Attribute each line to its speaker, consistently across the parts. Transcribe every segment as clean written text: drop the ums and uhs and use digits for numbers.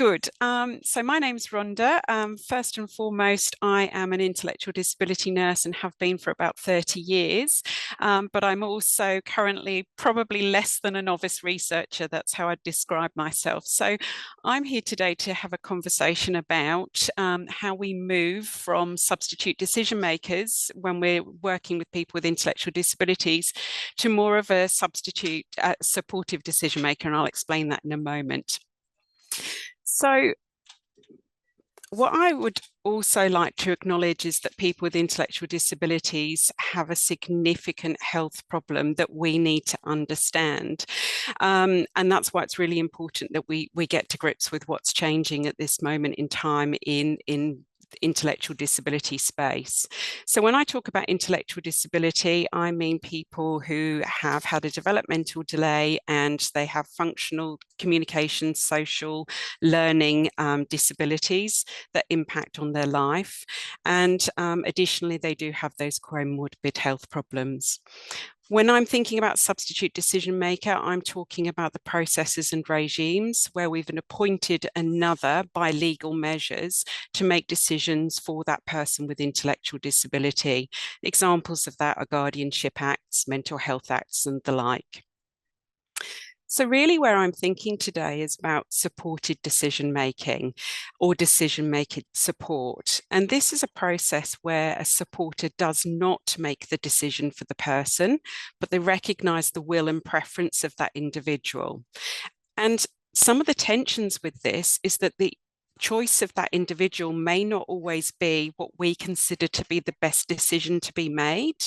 Speaker 1: Good. So my name's Rhonda. First and foremost, I am an intellectual disability nurse and have been for about 30 years. But I'm also currently probably less than a novice researcher. That's how I'd describe myself. So I'm here today to have a conversation about how we move from substitute decision makers when we're working with people with intellectual disabilities to more of a substitute supportive decision maker. And I'll explain that in a moment. So what I would also like to acknowledge is that people with intellectual disabilities have a significant health problem that we need to understand. And that's why it's really important that we get to grips with what's changing at this moment in time in intellectual disability space. So when I talk about intellectual disability, I mean people who have had a developmental delay and they have functional communication, social, learning disabilities that impact on their life. And additionally, they do have those comorbid health problems. When I'm thinking about substitute decision maker, I'm talking about the processes and regimes where we've appointed another by legal measures to make decisions for that person with intellectual disability. Examples of that are guardianship acts, mental health acts, and the like. So really where I'm thinking today is about supported decision-making or decision-making support. And this is a process where a supporter does not make the decision for the person, but they recognize the will and preference of that individual. And some of the tensions with this is that the choice of that individual may not always be what we consider to be the best decision to be made.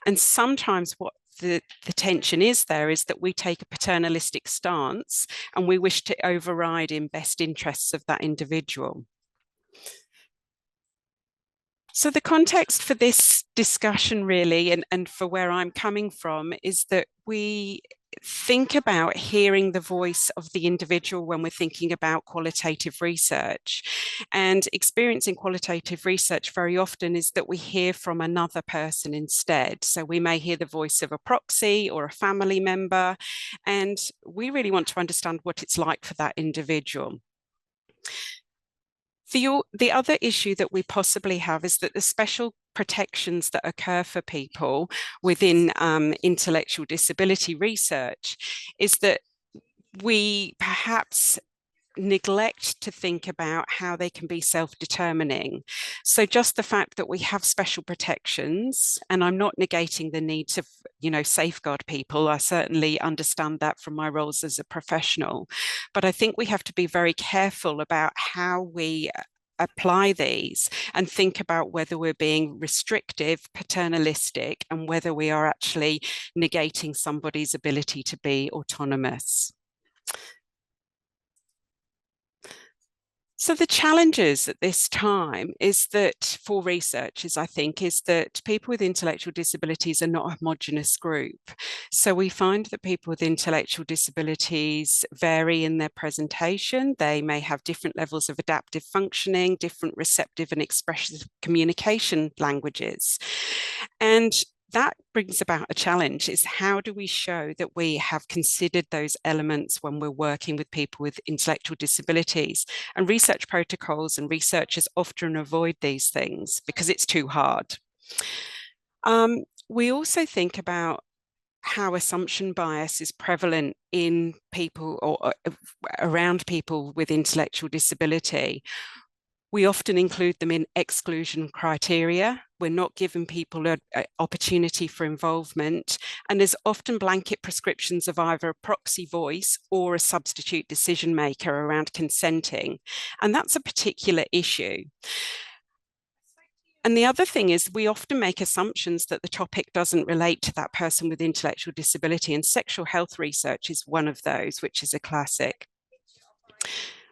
Speaker 1: And sometimes what the tension is there is that we take a paternalistic stance and we wish to override in best interests of that individual. So the context for this discussion really, and for where I'm coming from, is that we think about hearing the voice of the individual when we're thinking about qualitative research. And experiencing qualitative research very often is that we hear from another person instead. So we may hear the voice of a proxy or a family member, and we really want to understand what it's like for that individual. The other issue that we possibly have is that the special protections that occur for people within intellectual disability research is that we perhaps neglect to think about how they can be self-determining. So just the fact that we have special protections, and I'm not negating the need to, safeguard people. I certainly understand that from my roles as a professional, but I think we have to be very careful about how we apply these and think about whether we're being restrictive, paternalistic, and whether we are actually negating somebody's ability to be autonomous. So the challenges at this time is that for researchers, I think, is that people with intellectual disabilities are not a homogenous group. So we find that people with intellectual disabilities vary in their presentation. They may have different levels of adaptive functioning, different receptive and expressive communication languages. And that brings about a challenge, is how do we show that we have considered those elements when we're working with people with intellectual disabilities? And research protocols and researchers often avoid these things because it's too hard. We also think about how assumption bias is prevalent in people or around people with intellectual disability. We often include them in exclusion criteria. We're not giving people an opportunity for involvement. And there's often blanket prescriptions of either a proxy voice or a substitute decision maker around consenting. And that's a particular issue. And the other thing is we often make assumptions that the topic doesn't relate to that person with intellectual disability. And sexual health research is one of those, which is a classic.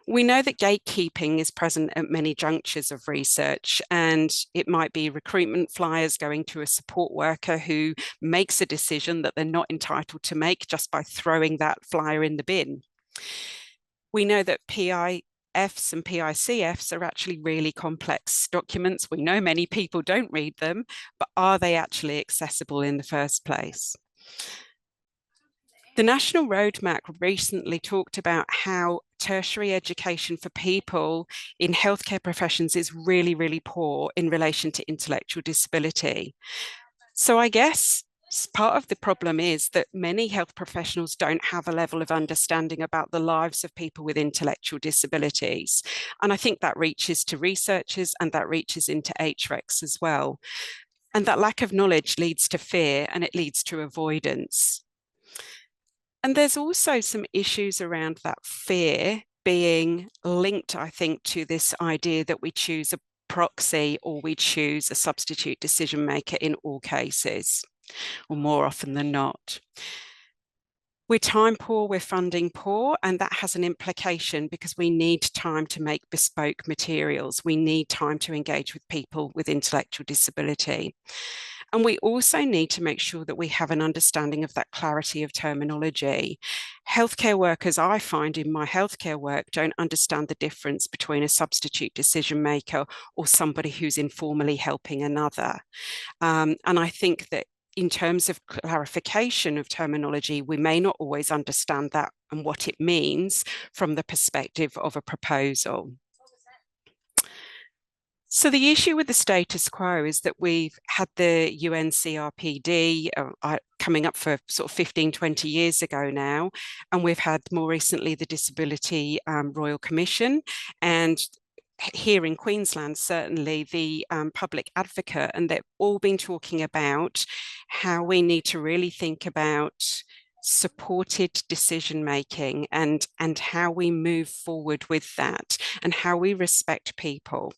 Speaker 1: We know that gatekeeping is present at many junctures of research, and it might be recruitment flyers going to a support worker who makes a decision that they're not entitled to make just by throwing that flyer in the bin. We know that PIFs and PICFs are actually really complex documents. We know many people don't read them, but are they actually accessible in the first place? The National Roadmap recently talked about how tertiary education for people in healthcare professions is really, really poor in relation to intellectual disability. So I guess part of the problem is that many health professionals don't have a level of understanding about the lives of people with intellectual disabilities. And I think that reaches to researchers and that reaches into HRECs as well. And that lack of knowledge leads to fear and it leads to avoidance. And there's also some issues around that fear being linked, I think, to this idea that we choose a proxy or we choose a substitute decision maker in all cases, or more often than not. We're time poor, we're funding poor, and that has an implication because we need time to make bespoke materials. We need time to engage with people with intellectual disability. And we also need to make sure that we have an understanding of that clarity of terminology. Healthcare workers, I find in my healthcare work, don't understand the difference between a substitute decision maker or somebody who's informally helping another. And I think that in terms of clarification of terminology, we may not always understand that and what it means from the perspective of a proposal. So the issue with the status quo is that we've had the UNCRPD coming up for sort of 15, 20 years ago now, and we've had more recently the Disability Royal Commission, and here in Queensland, certainly the public advocate, and they've all been talking about how we need to really think about supported decision making and how we move forward with that and how we respect people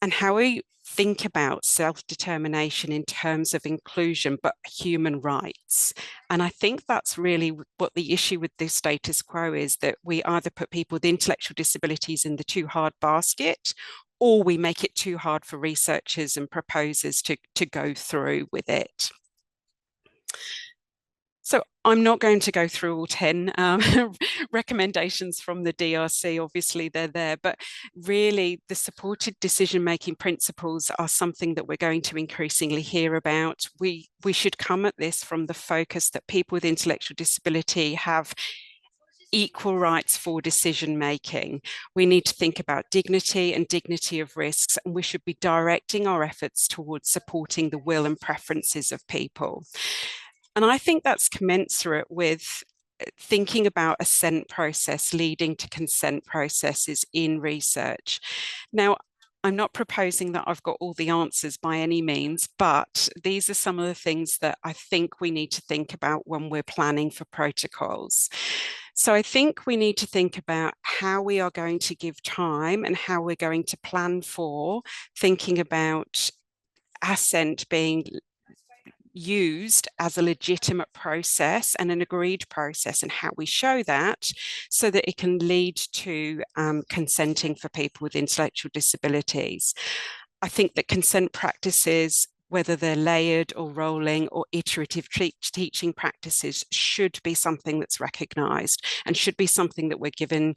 Speaker 1: and how we think about self-determination in terms of inclusion, but human rights. And I think that's really what the issue with the status quo is, that we either put people with intellectual disabilities in the too hard basket, or we make it too hard for researchers and proposers to go through with it. So I'm not going to go through all 10 recommendations from the DRC, obviously they're there, but really the supported decision-making principles are something that we're going to increasingly hear about. We should come at this from the focus that people with intellectual disability have equal rights for decision making. We need to think about dignity and dignity of risks, and we should be directing our efforts towards supporting the will and preferences of people. And I think that's commensurate with thinking about assent process leading to consent processes in research. Now, I'm not proposing that I've got all the answers by any means, but these are some of the things that I think we need to think about when we're planning for protocols. So I think we need to think about how we are going to give time and how we're going to plan for thinking about assent being used as a legitimate process and an agreed process, and how we show that so that it can lead to consenting for people with intellectual disabilities. I think that consent practices, whether they're layered or rolling or iterative teaching practices, should be something that's recognised and should be something that we're given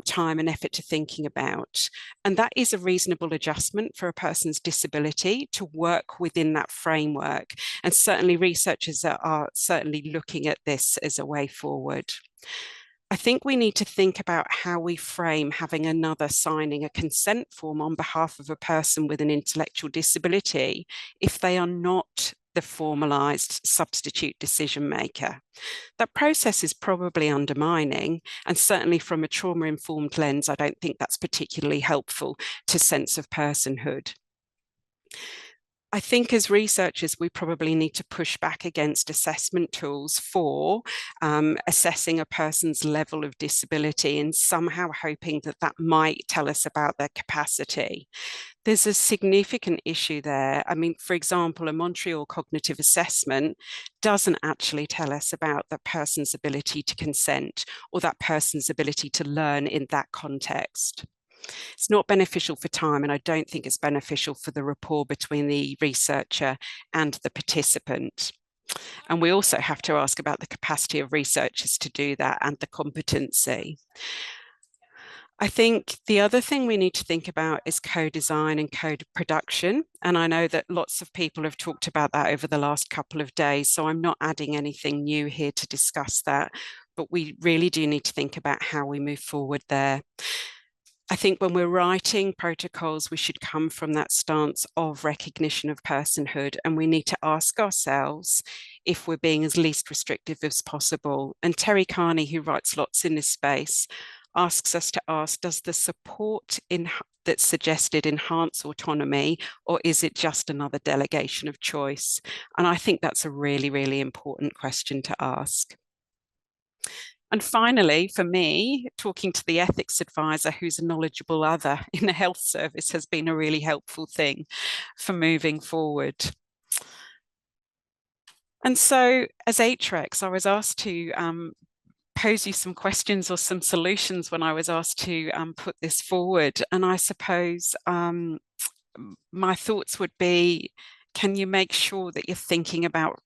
Speaker 1: time and effort to thinking about. And that is a reasonable adjustment for a person's disability to work within that framework. And certainly researchers are certainly looking at this as a way forward. I think we need to think about how we frame having another signing a consent form on behalf of a person with an intellectual disability if they are not the formalised substitute decision maker. That process is probably undermining, and certainly from a trauma-informed lens, I don't think that's particularly helpful to sense of personhood. I think as researchers, we probably need to push back against assessment tools for assessing a person's level of disability and somehow hoping that that might tell us about their capacity. There's a significant issue there. I mean, for example, a Montreal cognitive assessment doesn't actually tell us about that person's ability to consent or that person's ability to learn in that context. It's not beneficial for time, and I don't think it's beneficial for the rapport between the researcher and the participant. And we also have to ask about the capacity of researchers to do that and the competency. I think the other thing we need to think about is co-design and co-production. And I know that lots of people have talked about that over the last couple of days, so I'm not adding anything new here to discuss that. but we really do need to think about how we move forward there. I think when we're writing protocols, we should come from that stance of recognition of personhood, and we need to ask ourselves if we're being as least restrictive as possible. And Terry Carney, who writes lots in this space, asks us to ask, does the support that's suggested enhance autonomy, or is it just another delegation of choice? And I think that's a really, really important question to ask. And finally, for me, talking to the ethics advisor who's a knowledgeable other in the health service has been a really helpful thing for moving forward. And so as HRECs, I was asked to pose you some questions or some solutions when I was asked to put this forward. And I suppose my thoughts would be, can you make sure that you're thinking about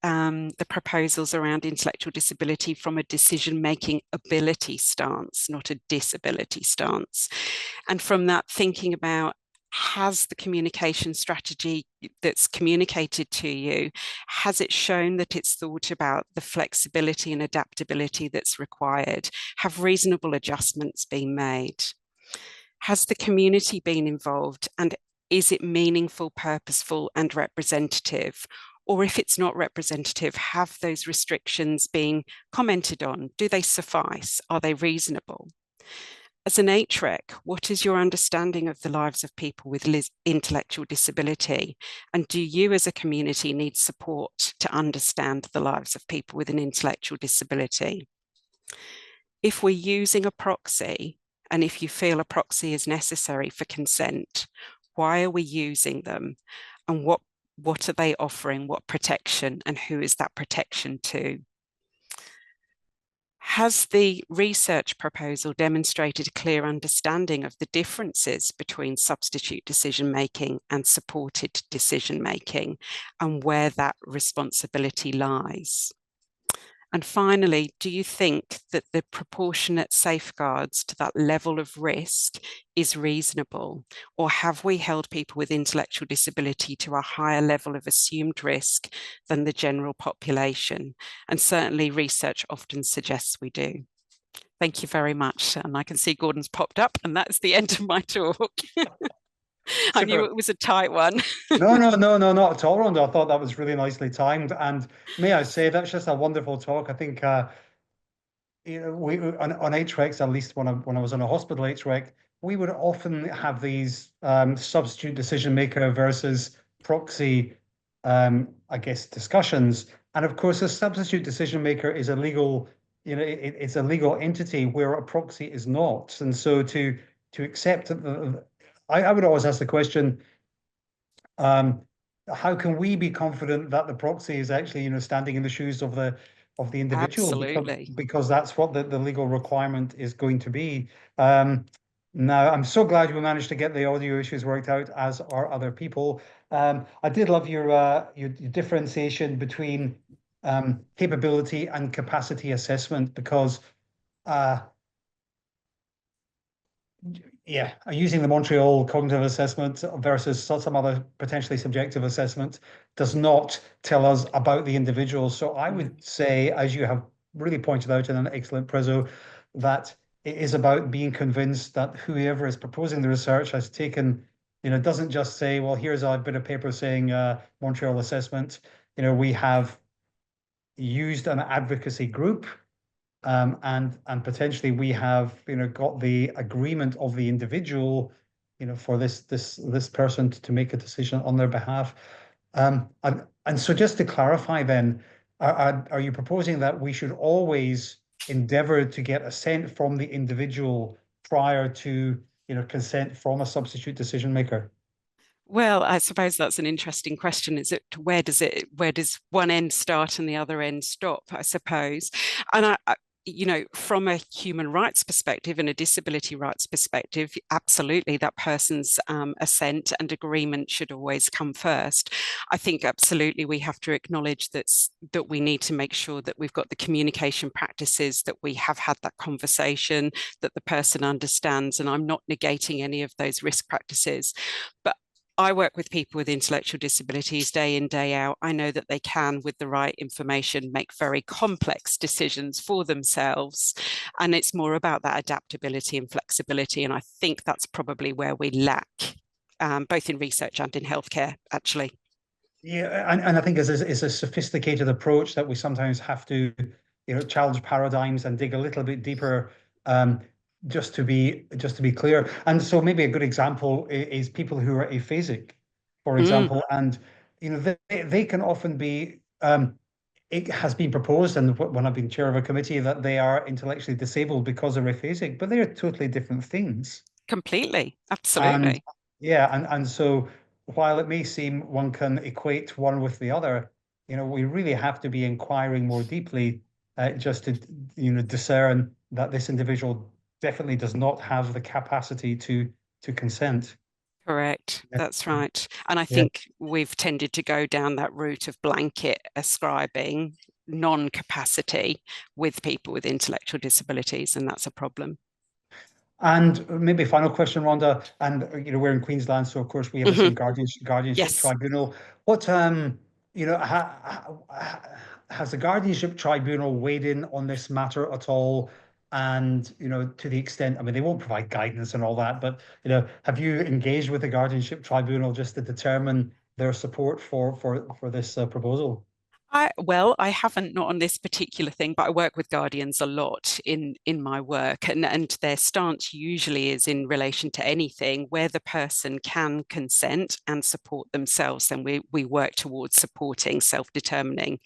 Speaker 1: the proposals around intellectual disability from a decision-making ability stance, not a disability stance. And from that, thinking about, has the communication strategy that's communicated to you, has it shown that it's thought about the flexibility and adaptability that's required? Have reasonable adjustments been made? Has the community been involved, and is it meaningful, purposeful, and representative? Or if it's not representative, have those restrictions been commented on? Do they suffice? Are they reasonable? As an HREC, what is your understanding of the lives of people with intellectual disability? And do you as a community need support to understand the lives of people with an intellectual disability? If we're using a proxy, and if you feel a proxy is necessary for consent, why are we using them? And what are they offering? What protection, and who is that protection to? Has the research proposal demonstrated a clear understanding of the differences between substitute decision-making and supported decision-making, and where that responsibility lies? And finally, do you think that the proportionate safeguards to that level of risk is reasonable? Or have we held people with intellectual disability to a higher level of assumed risk than the general population? And certainly research often suggests we do. Thank you very much. And I can see Gordon's popped up, and that's the end of my talk. I knew it was a tight one.
Speaker 2: No, not at all, Rhonda. I thought that was really nicely timed. And may I say, that's just a wonderful talk. I think we on HRECs, at least when I was on a hospital HREC, we would often have these substitute decision maker versus proxy, I guess, discussions. And of course, a substitute decision maker is a legal, it's a legal entity where a proxy is not. And so to accept, I would always ask the question, how can we be confident that the proxy is actually, standing in the shoes of the individual?
Speaker 1: Absolutely.
Speaker 2: Because that's what the legal requirement is going to be. Now, I'm so glad we managed to get the audio issues worked out, as are other people. I did love your differentiation between capability and capacity assessment, because yeah, using the Montreal cognitive assessment versus some other potentially subjective assessment does not tell us about the individual. So I would say, as you have really pointed out in an excellent prezzo, that it is about being convinced that whoever is proposing the research has taken, doesn't just say, well, here's a bit of paper saying Montreal assessment. We have used an advocacy group, and potentially we have got the agreement of the individual for this person to make a decision on their behalf, and so just to clarify then, are you proposing that we should always endeavor to get assent from the individual prior to consent from a substitute decision maker?
Speaker 1: Well, I suppose that's an interesting question. Is it where does one end start and the other end stop, I suppose? And from a human rights perspective and a disability rights perspective, absolutely, that person's assent and agreement should always come first. I think absolutely we have to acknowledge that we need to make sure that we've got the communication practices, that we have had that conversation, that the person understands, and I'm not negating any of those risk practices. But I work with people with intellectual disabilities day in, day out. I know that they can, with the right information, make very complex decisions for themselves. And it's more about that adaptability and flexibility. And I think that's probably where we lack, both in research and in healthcare, actually.
Speaker 2: Yeah, and I think it's a sophisticated approach that we sometimes have to, challenge paradigms and dig a little bit deeper, um, just to be clear. And so maybe a good example is people who are aphasic, for
Speaker 1: Mm,
Speaker 2: example, and they can often be. It has been proposed, and when I've been chair of a committee, that they are intellectually disabled because they're aphasic, but they are totally different things.
Speaker 1: completely.
Speaker 2: And
Speaker 1: Absolutely.
Speaker 2: yeah, and so while it may seem one can equate one with the other, we really have to be inquiring more deeply, just to, discern that this individual definitely does not have the capacity to consent.
Speaker 1: Correct.
Speaker 2: Yeah,
Speaker 1: That's right. And I
Speaker 2: yeah.
Speaker 1: think we've tended to go down that route of blanket ascribing non-capacity with people with intellectual disabilities, and that's a problem.
Speaker 2: And maybe final question, Rhonda, and we're in Queensland, so of course we have the
Speaker 1: Hmm.
Speaker 2: same guardianship
Speaker 1: Yes.
Speaker 2: tribunal. What has the guardianship tribunal weighed in on this matter at all? And to the extent, I mean, they won't provide guidance and all that, but have you engaged with the guardianship tribunal just to determine their support for this proposal?
Speaker 1: I haven't, not on this particular thing, but I work with guardians a lot in my work, and their stance usually is in relation to anything where the person can consent and support themselves. Then we work towards supporting self-determining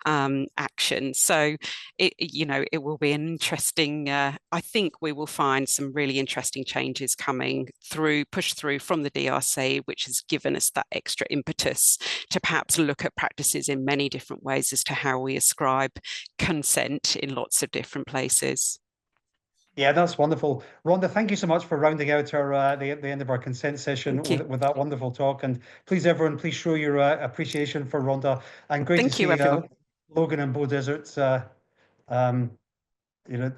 Speaker 1: action. So it will be an interesting. I think we will find some really interesting changes coming through, push through from the DRC, which has given us that extra impetus to perhaps look at practices in many different ways as to how we ascribe consent in lots of different places.
Speaker 2: Yeah, that's wonderful. Rhonda, thank you so much for rounding out our the end of our consent session
Speaker 1: Thank you.
Speaker 2: with that wonderful talk. And please, everyone, please show your appreciation for Rhonda. And great to
Speaker 1: Thank you,
Speaker 2: see
Speaker 1: everyone.
Speaker 2: Logan and Beaudesert, um, you know,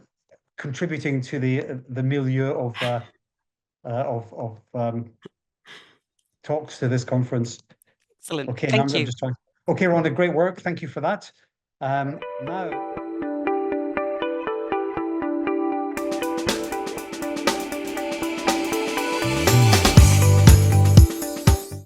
Speaker 2: contributing to the milieu of talks to this conference.
Speaker 1: Excellent.
Speaker 2: Okay, now
Speaker 1: Thank
Speaker 2: I'm
Speaker 1: you.
Speaker 2: just trying. Okay, Rhonda, great work. Thank you for that. Now.